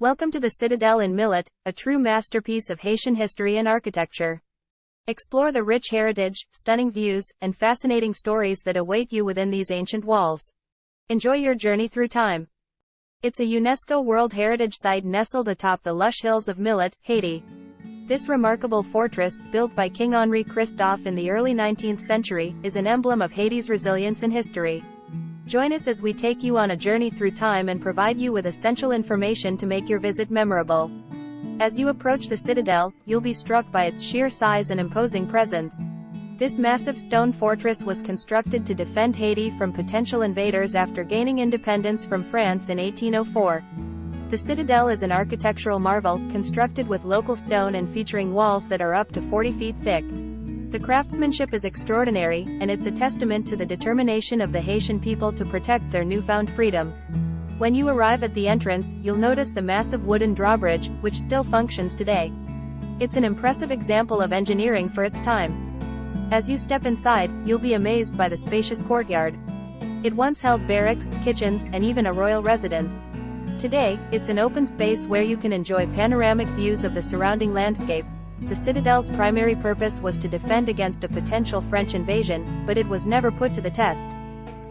Welcome to the Citadel in Milot, a true masterpiece of Haitian history and architecture. Explore the rich heritage, stunning views, and fascinating stories that await you within these ancient walls. Enjoy your journey through time. It's a UNESCO World Heritage Site nestled atop the lush hills of Milot, Haiti. This remarkable fortress, built by King Henri Christophe in the early 19th century, is an emblem of Haiti's resilience and history. Join us as we take you on a journey through time and provide you with essential information to make your visit memorable. As you approach the Citadel, you'll be struck by its sheer size and imposing presence. This massive stone fortress was constructed to defend Haiti from potential invaders after gaining independence from France in 1804. The Citadel is an architectural marvel, constructed with local stone and featuring walls that are up to 40 feet thick. The craftsmanship is extraordinary, and it's a testament to the determination of the Haitian people to protect their newfound freedom. When you arrive at the entrance, you'll notice the massive wooden drawbridge, which still functions today. It's an impressive example of engineering for its time. As you step inside, you'll be amazed by the spacious courtyard. It once held barracks, kitchens, and even a royal residence. Today, it's an open space where you can enjoy panoramic views of the surrounding landscape. The Citadel's primary purpose was to defend against a potential French invasion, but it was never put to the test.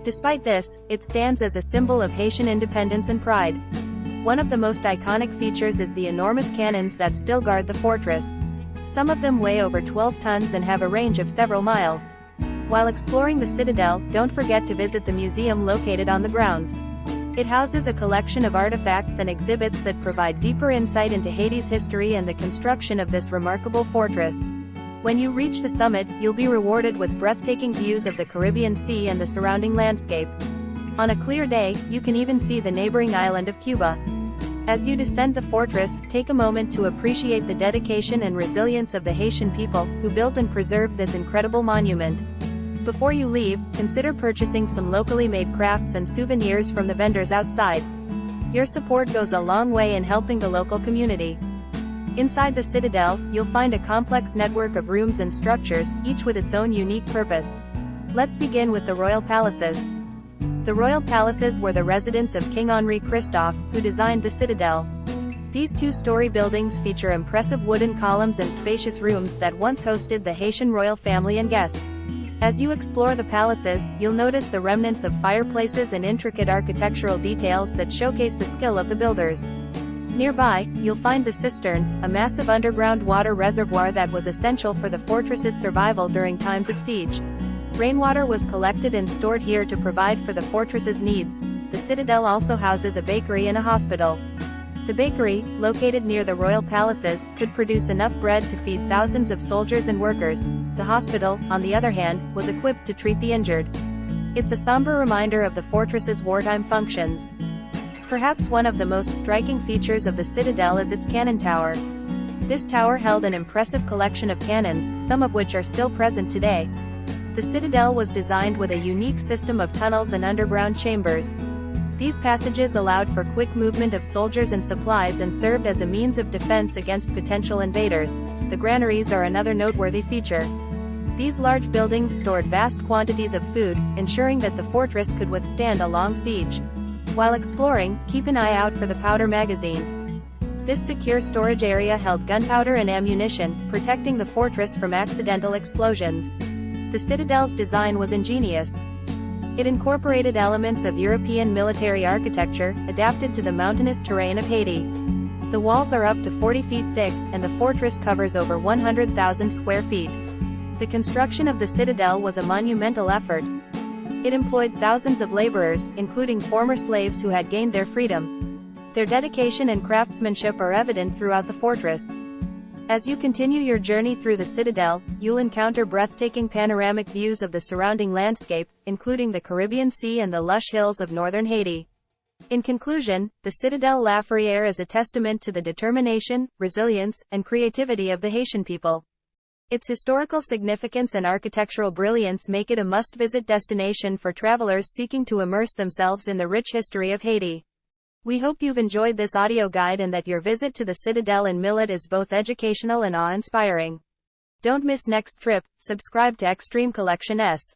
Despite this, it stands as a symbol of Haitian independence and pride. One of the most iconic features is the enormous cannons that still guard the fortress. Some of them weigh over 12 tons and have a range of several miles. While exploring the Citadel, don't forget to visit the museum located on the grounds. It houses a collection of artifacts and exhibits that provide deeper insight into Haiti's history and the construction of this remarkable fortress. When you reach the summit, you'll be rewarded with breathtaking views of the Caribbean Sea and the surrounding landscape. On a clear day, you can even see the neighboring island of Cuba. As you descend the fortress, take a moment to appreciate the dedication and resilience of the Haitian people, who built and preserved this incredible monument. Before you leave, consider purchasing some locally made crafts and souvenirs from the vendors outside. Your support goes a long way in helping the local community. Inside the Citadel, you'll find a complex network of rooms and structures, each with its own unique purpose. Let's begin with the royal palaces. The royal palaces were the residence of King Henri Christophe, who designed the Citadel. These two-story buildings feature impressive wooden columns and spacious rooms that once hosted the Haitian royal family and guests. As you explore the palaces, you'll notice the remnants of fireplaces and intricate architectural details that showcase the skill of the builders. Nearby, you'll find the cistern, a massive underground water reservoir that was essential for the fortress's survival during times of siege. Rainwater was collected and stored here to provide for the fortress's needs. The Citadel also houses a bakery and a hospital. The bakery, located near the royal palaces, could produce enough bread to feed thousands of soldiers and workers. The hospital, on the other hand, was equipped to treat the injured. It's a somber reminder of the fortress's wartime functions. Perhaps one of the most striking features of the Citadel is its cannon tower. This tower held an impressive collection of cannons, some of which are still present today. The Citadel was designed with a unique system of tunnels and underground chambers. These passages allowed for quick movement of soldiers and supplies and served as a means of defense against potential invaders. The granaries are another noteworthy feature. These large buildings stored vast quantities of food, ensuring that the fortress could withstand a long siege. While exploring, keep an eye out for the powder magazine. This secure storage area held gunpowder and ammunition, protecting the fortress from accidental explosions. The Citadel's design was ingenious. It incorporated elements of European military architecture, adapted to the mountainous terrain of Haiti. The walls are up to 40 feet thick, and the fortress covers over 100,000 square feet. The construction of the Citadel was a monumental effort. It employed thousands of laborers, including former slaves who had gained their freedom. Their dedication and craftsmanship are evident throughout the fortress. As you continue your journey through the Citadel, you'll encounter breathtaking panoramic views of the surrounding landscape, including the Caribbean Sea and the lush hills of northern Haiti. In conclusion, the Citadelle Laferrière is a testament to the determination, resilience, and creativity of the Haitian people. Its historical significance and architectural brilliance make it a must-visit destination for travelers seeking to immerse themselves in the rich history of Haiti. We hope you've enjoyed this audio guide and that your visit to the Citadel in Milot is both educational and awe-inspiring. Don't miss next trip. Subscribe to Xtreme Collection S.